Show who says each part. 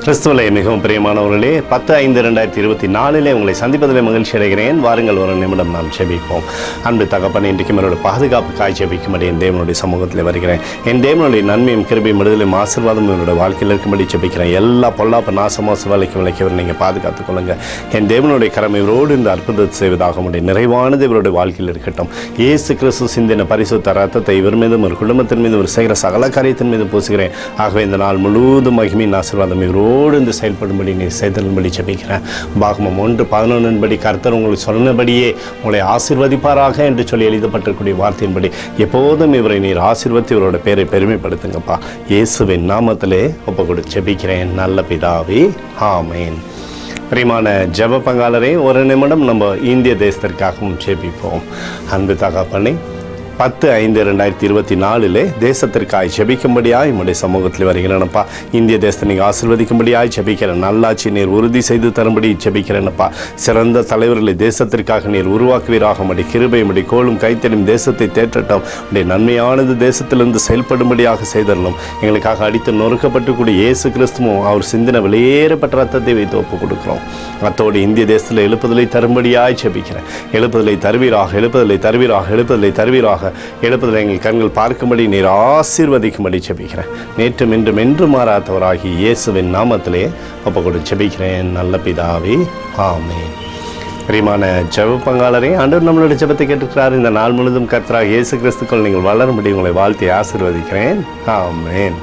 Speaker 1: கிறிஸ்துவிலே மிகவும் பிரியமானவர்களே, 10/5/2024 உங்களை சந்திப்பதில் மகிழ்ச்சி அடைகிறேன். வாருங்கள், ஒரு நிமிடம் நாம் ஜெபிப்போம். அன்பு தகப்பன், இன்றைக்கும் என்னோட பாதுகாப்புக்காய் ஜெபிக்கும்படி என் தேவனுடைய சமூகத்தில் வருகிறேன். என் தேவனுடைய நன்மையும் கிருபையும் விடுதலையும் ஆசீர்வாதமும் என்னோட வாழ்க்கையில் இருக்கும்படி ஜெபிக்கிறேன். எல்லா பொல்லாப்பு நாசமோச விலைக்கு நீங்கள் பாதுகாத்துக் கொள்ளுங்க. என் தேவனுடைய கரம் இவரோடு இந்த அற்புதத்தை செய்வதாக முடியும் நிறைவானது இவருடைய வாழ்க்கையில் இருக்கட்டும். இயேசு கிறிஸ்து சிந்தின பரிசுத்த ரத்தத்தை இவர் மீதும் ஒரு குடும்பத்தின் மீது ஒரு செய்கிற சகல காரியத்தின் மீது பூசுகிறேன். ஆகவே இந்த நாள் முழுவதும் மகிமையின் ஆசீர்வாதம் இவரோடு இந்த செயல்படும்படி நீ செய்தல்படி ஜெபிக்கிறேன். பாகமம் 1:11 கர்த்தர் உங்களுக்கு சொன்னபடியே உங்களை ஆசீர்வதிப்பாராக என்று சொல்லி எழுதப்பட்டிருக்கூடிய வார்த்தையின்படி எப்போதும் இவரை நீர் ஆசீர்வதித்து இவரோட பேரை பெருமைப்படுத்துங்கப்பா. இயேசுவின் நாமத்திலே ஒப்புக்கொடு ஜெபிக்கிறேன் நல்ல பிதாவே, ஆமேன். பிரியமான ஜெப பங்காளரே, ஒரு நிமிடம் நம்ம இந்திய தேசத்திற்காகவும் ஜெபிப்போம். அன்பு தகப்பனே, 10/5/2024 தேசத்திற்காய் ஜெபிக்கும்படியாய் உம்முடைய சமூகத்தில் வருகிறேனப்பா. இந்திய தேசத்தை நீங்கள் ஆசீர்வதிக்கும்படியாய் ஜெபிக்கிறேன். நல்லாட்சி நீர் உறுதி செய்து தரும்படி ஜெபிக்கிறேனப்பா. சிறந்த தலைவர்களை தேசத்திற்காக நீர் உருவாக்குவீராக. உம்முடைய கிருபை, உம்முடைய கோலும் கைத்தெடும் தேசத்தை தேற்றட்டும். உம்முடைய நன்மையானது தேசத்திலிருந்து செயல்படும்படியாக செய்தரலும். எங்களுக்காக அடித்து நொறுக்கப்பட்டுக்கூடிய இயேசு கிறிஸ்துவும் அவர் சிந்தின வெளியேறப்பட்ட ரத்தத்தை வைத்து ஒப்புக் கொடுக்கிறோம். அத்தோடு இந்திய தேசத்தில் எழுப்புதலை தரும்படியாய் ஜெபிக்கிறேன். எழுப்புதலை தருவீராக, எழுப்புதலை தருவீராக, எழுப்புதலை தருவீராக. எழுப்புதலை எங்கள் கண்கள் பார்க்கும்படி நீர் ஆசீர்வதிக்கும்படி ஜெபிக்கிறேன். நேற்றும் இன்றும் என்று மாறாதவராகி இயேசுவின் நாமத்திலே ஒப்புக்கொடு ஜெபிக்கிறேன் நல்ல பிதாவே, ஆமேன். பிரியமான ஜெப பங்காளரே, ஆண்டவர் நம்மளுடைய ஜெபத்தை கேட்டுக்கிறார். இந்த நாள் முழுவதும் கர்த்தராகிய இயேசு கிறிஸ்துக்குள் நீங்கள் வளரும்படி உங்களை வாழ்த்தி ஆசீர்வதிக்கிறேன். ஆமேன்.